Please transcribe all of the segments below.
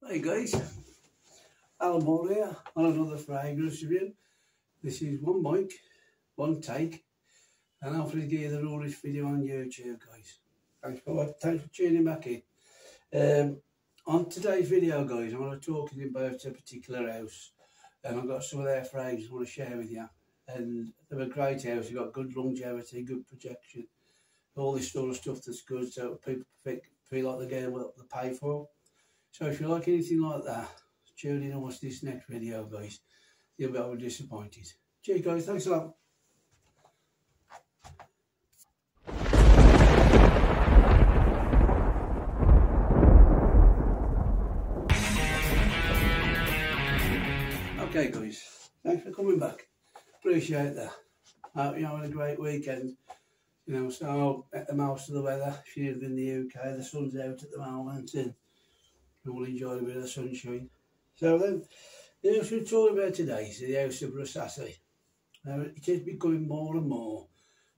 Hey guys, Alan Moore here on another fragrance review. This is one mic, one take, and hopefully get the rawest video on YouTube, guys. Thanks for tuning back in. On today's video, guys, I'm going to talk about a particular house, and I've got some of their fragrances I want to share with you. And they're a great house. They've got good longevity, good projection, all this sort of stuff that's good, so people feel like they're getting what they pay for. So if you like anything like that, tune in and watch this next video, guys. You'll be over disappointed. Cheers, guys. Thanks a lot. Okay, guys. Thanks for coming back. Appreciate that. Hope you're having a great weekend. You know, so at the most of the weather, if you live in the UK, the sun's out at the moment and we'll enjoy a bit of the sunshine. So then, the house we're talking about today is the house of Rasasi. Now, it is becoming more and more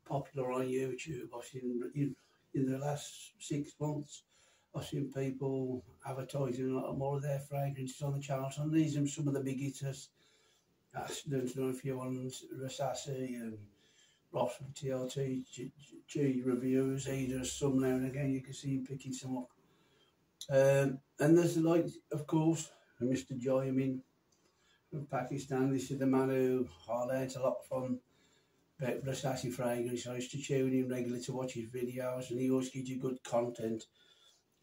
popular on YouTube. I've seen in the last 6 months, I've seen people advertising a lot more of their fragrances on the channels, and these are some of the big hitters. I don't know if you want Rasasi and Ross from TLT reviews. He does some now and again. You can see him picking some up. And there's, like, of course, Mr. Jasmine from Pakistan. This is the man who I learnt a lot from about Rasasi fragrance. I used to tune in regularly to watch his videos, and he always gives you good content.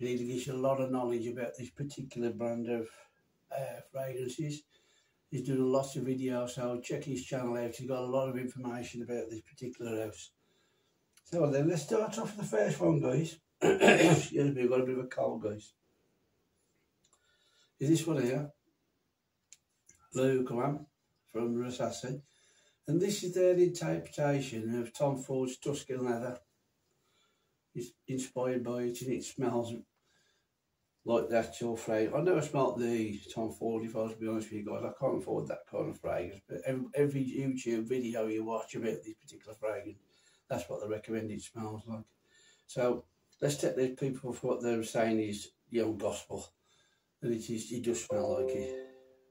And he gives you a lot of knowledge about this particular brand of fragrances. He's doing lots of videos, so check his channel out. He's got a lot of information about this particular house. So then, let's start off with the first one, guys. Excuse me, I've got a bit of a cold, guys. Is this one here, Layukawam from Rasasi, and this is their interpretation of Tom Ford's Duskin Leather. It's inspired by it, and it smells like the actual fragrance. I never smelt the Tom Ford, if I was to be honest with you guys. I can't afford that kind of fragrance, but every YouTube video you watch about this particular fragrance, that's what they recommend it smells like. So let's take these people for what they're saying is young gospel, and it does smell like it.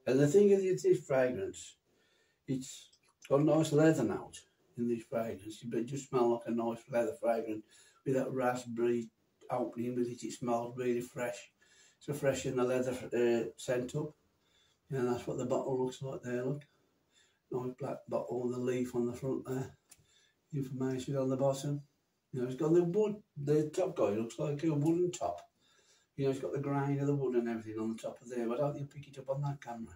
And the thing is, this fragrance, it's got a nice leather note in this fragrance, but it just smells like a nice leather fragrance with that raspberry opening with it. It smells really fresh. So fresh in the leather scent up. You know, that's what the bottle looks like there, look. Nice black bottle with the leaf on the front there. Information on the bottom. You know, it's got the wood, the top guy looks like a wooden top. You know, it's got the grain of the wood and everything on the top of there, but I don't think you pick it up on that camera.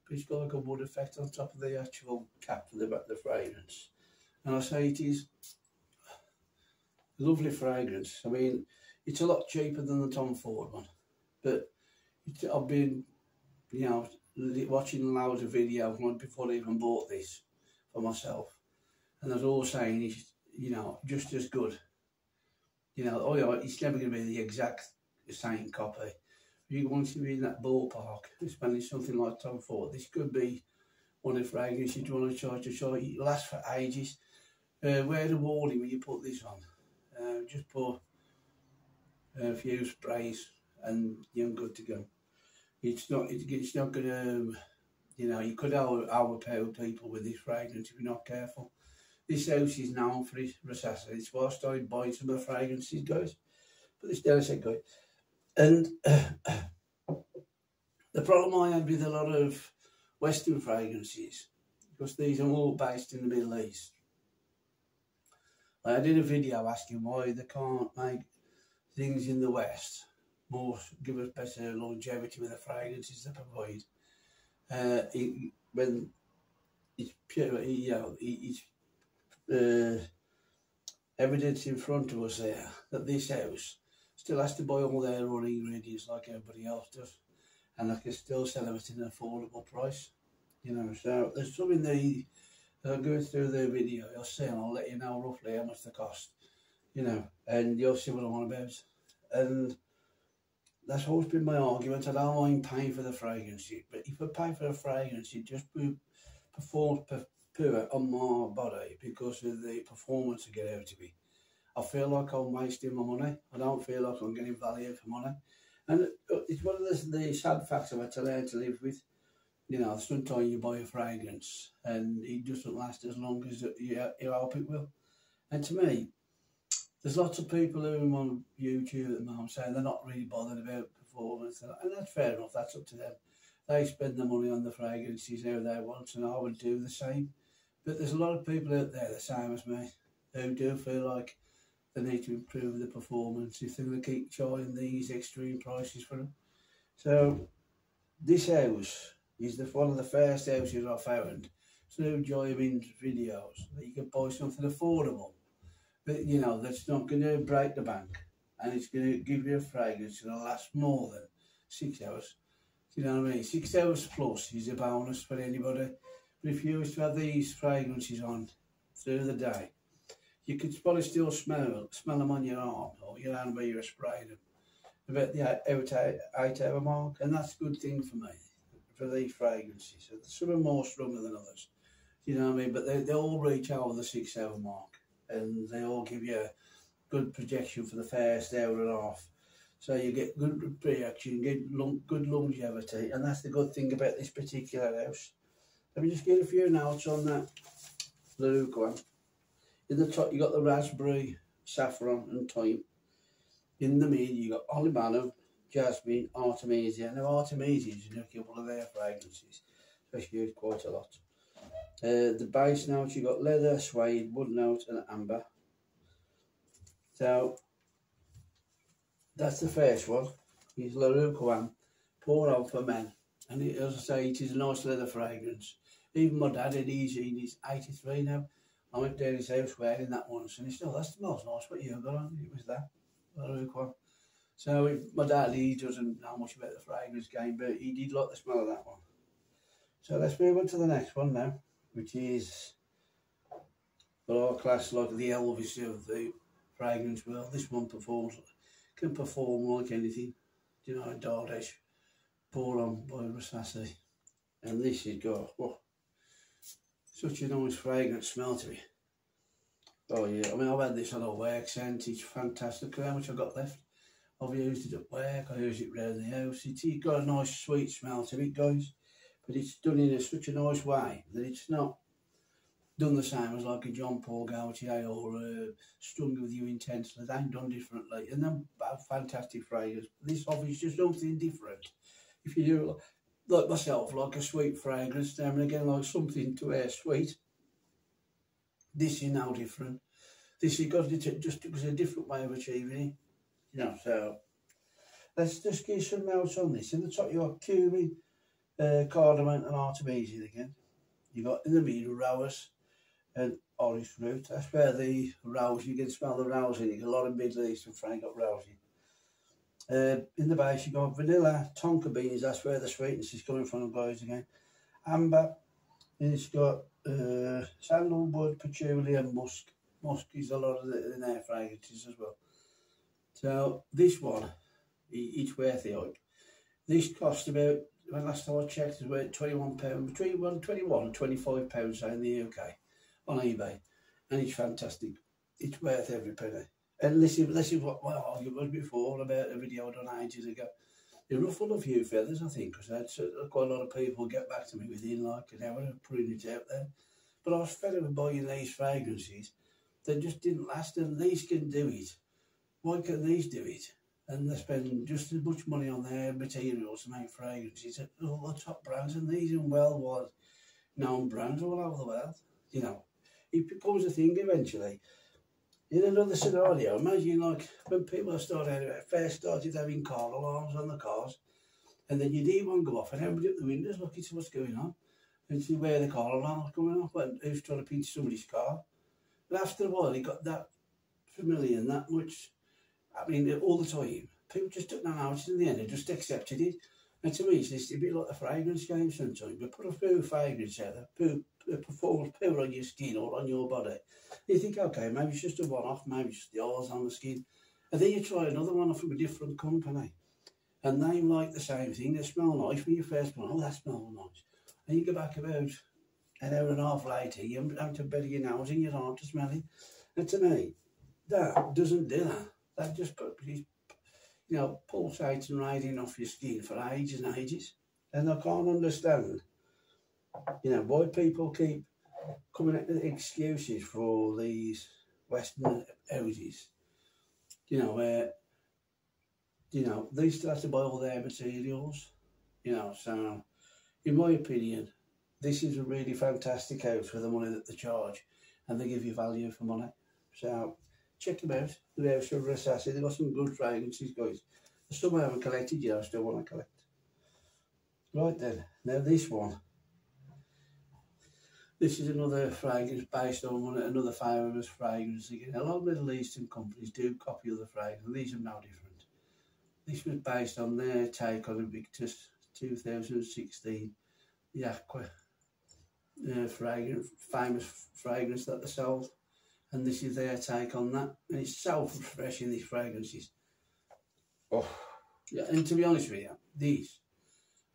But it's got like a wood effect on top of the actual cap for the fragrance. And I say it is a lovely fragrance. I mean, it's a lot cheaper than the Tom Ford one. But I've been, you know, watching loads of videos before I even bought this for myself. And they're all saying it's, you know, just as good. You know, oh yeah, it's never going to be the exact same copy. If you want to be in that ballpark, spending something like Tom Ford, this could be one of the fragrances you want to try. It lasts for ages. Wear the warning when you put this on. Just put a few sprays and you're good to go. It's not going to, you know, you could overpower people with this fragrance if you're not careful. This house is known for its Rasasi. It's why I started buying some of the fragrances, guys. Put this down a sec, guys. And the problem I had with a lot of Western fragrances, because these are all based in the Middle East. I did a video asking why they can't make things in the West give us better longevity with the fragrances they provide. When it's pure, you know, it's evidence in front of us there that this house still has to buy all their own ingredients like everybody else does, and they can still sell them at an affordable price. You know, so there's something they I'll go through the video. You'll see, and I'll let you know roughly how much they cost. You know, and you'll see what I'm on about. And that's always been my argument. I don't mind paying for the fragrance, but if I pay for a fragrance, it just performs poor on my body because of the performance I get out of it. I feel like I'm wasting my money. I don't feel like I'm getting value for money. And it's one of the sad facts I've had to learn to live with. You know, sometimes you buy a fragrance and it doesn't last as long as you hope it will. And to me, there's lots of people who are on YouTube at the moment saying they're not really bothered about performance, and that's fair enough, that's up to them. They spend the money on the fragrances how they want, and I would do the same. But there's a lot of people out there the same as me who do feel like they need to improve the performance if they're going to keep charging these extreme prices for them. So this house is one of the first houses I found through Jasmine's videos that you can buy something affordable, but you know, that's not going to break the bank, and it's going to give you a fragrance that'll last more than 6 hours. You know what I mean? 6 hours plus is a bonus for anybody. But if you was to have these fragrances on through the day, you could probably still smell them on your arm or your hand where you're spraying them about the 8 hour mark, and that's a good thing for me, for these fragrances. Some are more stronger than others, you know what I mean? But they all reach over the 6 hour mark, and they all give you a good projection for the first hour and a half. So you get good projection, get good longevity, and that's the good thing about this particular house. Let me just get a few notes on that Layukawam. In the top, you got the raspberry, saffron, and thyme. In the middle, you got Olibanum, Jasmine, Artemisia. Now, Artemisia is in a couple of their fragrances, especially used quite a lot. The base notes, you got leather, suede, wood note, and amber. So that's the first one. It's Layukawam Pour Homme for men, and as I say, it is a nice leather fragrance. Even my dad had his, he's 83 now. I went down his house wearing that once, and he said, "Oh, that smells nice. What you got on?" It was that Layukawam. So my dad, he doesn't know much about the fragrance game, but he did like the smell of that one. So let's move on to the next one now, which is what I class like the Elvis of the fragrance world. This one can perform like anything. You know, Daarej Pour Homme by Rasasi. And this has got such a nice fragrant smell to it. Oh yeah, I mean, I've had this on a work scent. It's fantastic. Look how much I've got left. I've used it at work, I use it around the house. It's got a nice sweet smell to it, guys. But it's done in such a nice way that it's not done the same as like a John Paul Gaultier or Stung With You Intensely. They ain't done differently. And they're fantastic fragrance. This offers just something different. If you do, like myself, like a sweet fragrance, now and again, like something to wear sweet, this is no different. This has got just a different way of achieving it. You know, so let's just give some notes on this. In the top, you got cumin, cardamom, and artemisia again. You got in the middle rose and orange fruit. That's where the rose, you can smell the rose in it. A lot of Middle Eastern Frank got rose in. In the base, you got vanilla, tonka beans. That's where the sweetness is coming from, guys. Again, amber, and it's got sandalwood, patchouli, and musk. Musk is a lot of in their fragrances as well. So this one, it's worth the hype. This cost about, when last time I checked, it was about £21, between £21 and £25 in the UK on eBay, and it's fantastic. It's worth every penny. And this is what my argument was before about a video I done ages ago. They ruffled a few feathers, I think, because I had quite a lot of people get back to me within like an hour of putting it out there. But I was fed up with buying these fragrances that just didn't last, and these can do it. Why can't these do it? And they spend just as much money on their materials to make fragrances at all the top brands, and these are well-known brands all over the world. You know, it becomes a thing eventually. In another scenario, imagine like when people first started having car alarms on the cars, and then you'd hear one go off, and everybody up the windows looking to what's going on, and see where the car alarm's coming off, and who's trying to pinch somebody's car. But after a while, it got that familiar and that much. I mean, all the time, people just took no notice in the end, they just accepted it. And to me, it's a bit like the fragrance game sometimes. You put a few fragrance out there, performs poo on your skin or on your body. You think, okay, maybe it's just a one-off, maybe it's just the oils on the skin. And then you try another one from a different company. And they like the same thing, they smell nice when you first one, oh, that smells nice. And you go back about an hour and a half later, you're having to bury your nose in your arm to smell it. And to me, that doesn't do that. That just you know, pulsating radiating off your skin for ages and ages. And I can't understand, you know, why people keep coming up with excuses for all these Western houses, you know, where, you know, they still have to buy all their materials, you know. So, in my opinion, this is a really fantastic house for the money that they charge, and they give you value for money. So, check them out, the house of Rasasi. They've got some good fragrances, guys. There's some I haven't collected yet, I still want to collect. Right then, now this one. This is another fragrance based on another famous fragrance again. A lot of Middle Eastern companies do copy other fragrances, and these are no different. This was based on their take on Invictus 2016, the Aqua fragrance, famous fragrance that they sold. And this is their take on that. And it's so refreshing, these fragrances. Oh, yeah, and to be honest with you, these,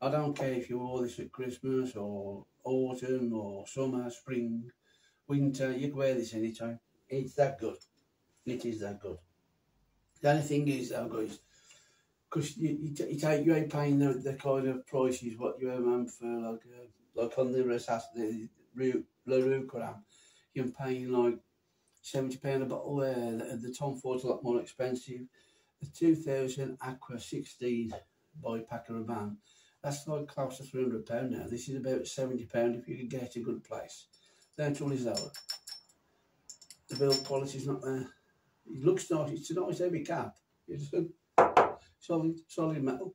I don't care if you wore this at Christmas or autumn or summer, spring, winter, you can wear this anytime. It's that good. It is that good. The only thing is, though, guys, because you ain't paying the kind of prices what you owe for, like on the Rasasi, the Layukawam, you're paying like £70 a bottle there. The Tom Ford's a lot more expensive. The 2000 Aqua 16 by Packer-Rabanne, that's like close to £300 now. This is about £70 if you can get a good place. The only trouble is though, the build quality's not there. It looks nice, it's a nice heavy cap. It's a solid metal.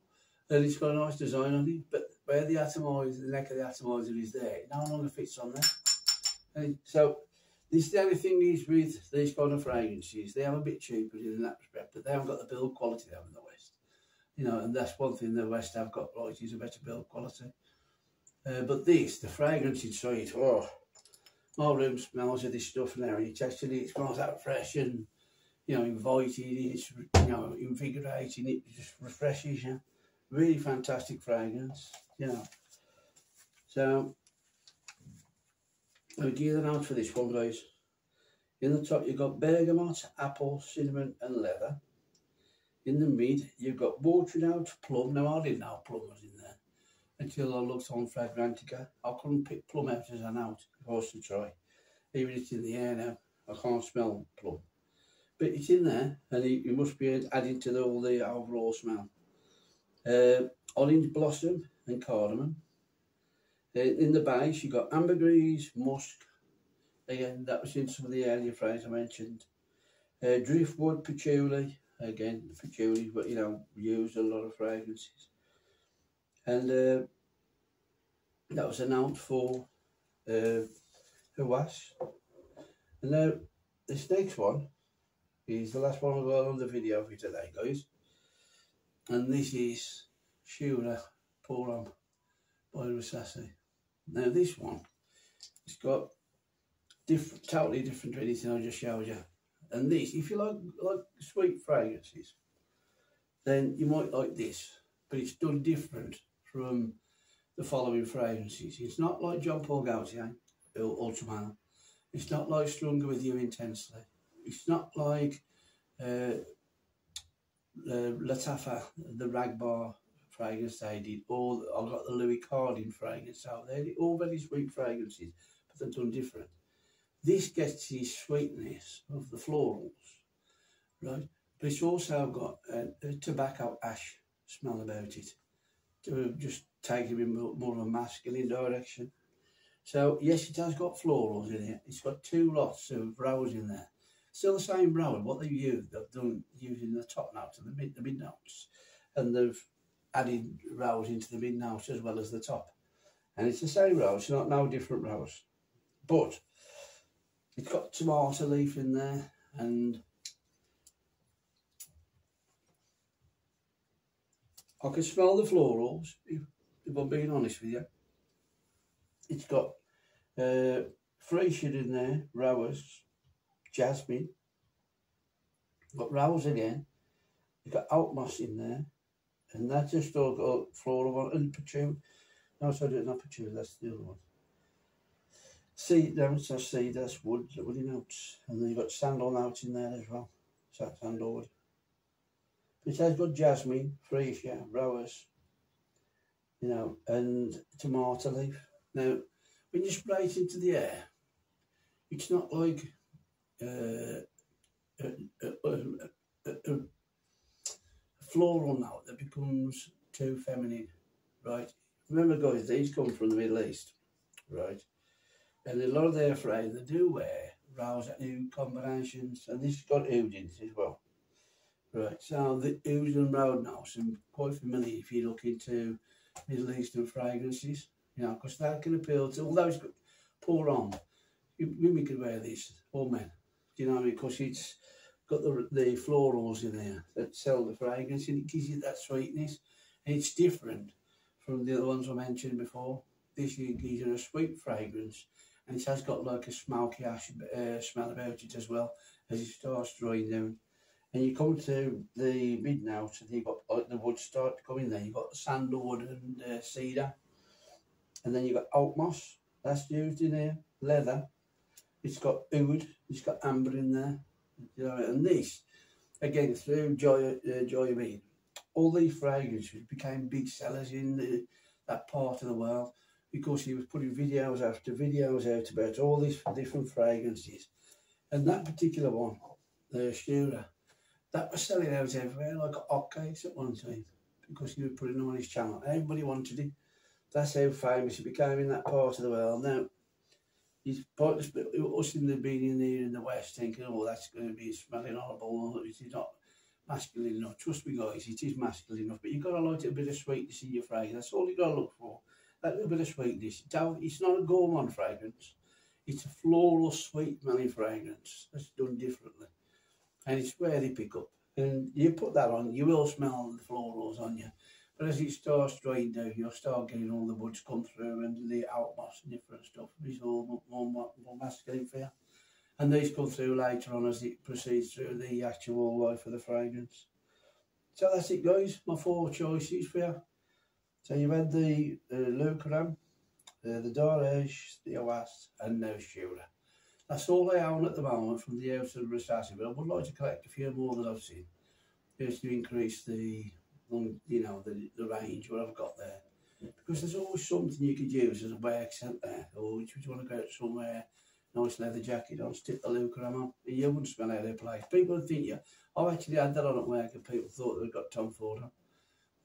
And it's got a nice design on it, but where the atomizer, the neck of the atomizer is there, it no longer fits on there. And so, this is the only thing is with these kind of fragrances, they are a bit cheaper in that respect, but they haven't got the build quality they have in the West. You know, and that's one thing the West have got right, is a better build quality. But this, the fragrance inside, oh, my room smells of this stuff now, and it smells that fresh and, you know, inviting, it's, you know, invigorating, it just refreshes you. Really fantastic fragrance, you know. So, I'll give you the notes for this one, guys. In the top, you've got bergamot, apple, cinnamon, and leather. In the mid, you've got watered out plum. Now, I didn't know plum was in there until I looked on Fragrantica. I couldn't pick plum out as a note if I was to try. Even if it's in the air now, I can't smell plum. But it's in there, and it must be adding to all the overall smell. Orange blossom and cardamom. In the base, you've got ambergris, musk. Again, that was in some of the earlier phrases I mentioned. Driftwood, patchouli. Again, the patchouli, but you know, we use a lot of fragrances. And that was a note for Hawass. And now, this next one is the last one I've got on the video for today, guys. And this is Sheila Pour Homme by Rasasi. Now, this one, it's got totally different to anything I just showed you. And this, if you like sweet fragrances, then you might like this, but it's done different from the following fragrances. It's not like Jean Paul Gaultier or Ultramar. It's not like Stronger With You Intensely. It's not like Latafa, the Ragbar fragrance they did, or I've got the Louis Cardin fragrance out there. They're all very sweet fragrances, but they're done different. This gets the sweetness of the florals, right? But it's also got a tobacco ash smell about it, to just take it in more of a masculine direction. So yes, it has got florals in it. It's got 2 lots of rose in there. Still the same rose. What they've used, they've done using the top notes and the mid notes, and they've added rose into the mid notes as well as the top. And it's the same rose, it's not no different rose, but it's got tomato leaf in there, and I can smell the florals, if I'm being honest with you. It's got freesia in there, rose, jasmine, got rose again, you've got oat moss in there, and that's just all got floral one, and patchouli. No, sorry, not patchouli, that's the other one. Seed notes, I see, that's woody notes. And then you've got sandal notes in there as well. Sandalwood. It has got jasmine, freesia, rose, you know, and tomato leaf. Now, when you spray it into the air, it's not like a floral note that becomes too feminine, right? Remember, guys, these come from the Middle East, right? And a lot of their fragrance, they do wear rose and oud combinations, and this has got oud in it as well. Right, so the oud and rose notes are quite familiar if you look into Middle Eastern fragrances, you know, because that can appeal to, although it's got pour homme, women could wear this, or men, you know, because it's got the florals in there that sell the fragrance, and it gives you that sweetness, and it's different from the other ones I mentioned before. This gives you a sweet fragrance, and it has got like a smoky ash smell about it as well as it starts drying down. And you come to the mid notes, and you've got like the wood start to come in there. You've got sandalwood and cedar, and then you've got oak moss that's used in here, leather. It's got oud, it's got amber in there, you know. And this, again, through Joy Bean, all these fragrances became big sellers in that part of the world, because he was putting videos after videos out about all these different fragrances. And that particular one, the Sheila, that was selling out everywhere like hotcakes at one time, because he was putting them on his channel. Everybody wanted it. That's how famous he became in that part of the world. Now, he's part of us in the being in here in the West thinking, oh, that's going to be smelling horrible, it is not masculine enough. Trust me, guys, it is masculine enough, but you've got to like a bit of sweetness in your fragrance. That's all you've got to look for. That little bit of sweetness. It's not a gourmand fragrance. It's a floral, sweet, smelling fragrance that's done differently. And it's where they pick up. And you put that on, you will smell the florals on you. But as it starts drying down, you'll start getting all the woods come through, and the oak moss and different stuff. It's all more masculine for you. And these come through later on as it proceeds through the actual life of the fragrance. So that's it, guys. My 4 choices for you. So you've had the Layukawam, the Daarej, the Oas, and now Sheila. That's all I own at the moment from the house of Rasasi, but I would like to collect a few more that I've seen, just to increase the, you know, the range what I've got there. Because there's always something you could use as a way accent there, or if you want to go out somewhere, nice leather jacket on, stick the Layukawam on, and you wouldn't smell out of place. People would think I've actually had that on at work, and people thought they'd got Tom Ford on.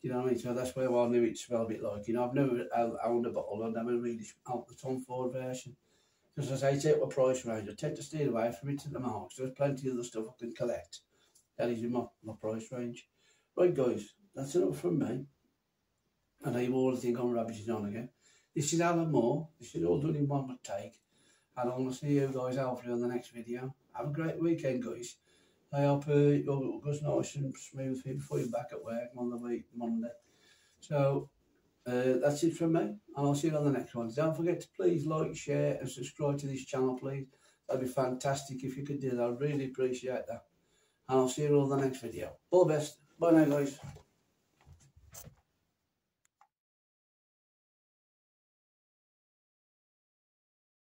You know what I mean? So that's where I knew it smelled a bit like. You know, I've never owned a bottle, I've never really smelled the Tom Ford version. Because as I say, it's out my price range. I tend to stay away from it at the moment. There's plenty of other stuff I can collect. That is in my price range. Right, guys, that's enough from me. I know you all think I'm rabbiting on again. This is Alan Moore. This is all done in one take. And I want to see you guys hopefully on the next video. Have a great weekend, guys. I hope it goes nice and smooth before you're back at work on the week, Monday. So, that's it from me, and I'll see you on the next one. Don't forget to please like, share, and subscribe to this channel, please. That'd be fantastic if you could do that. I'd really appreciate that. And I'll see you all in the next video. All the best. Bye now, guys.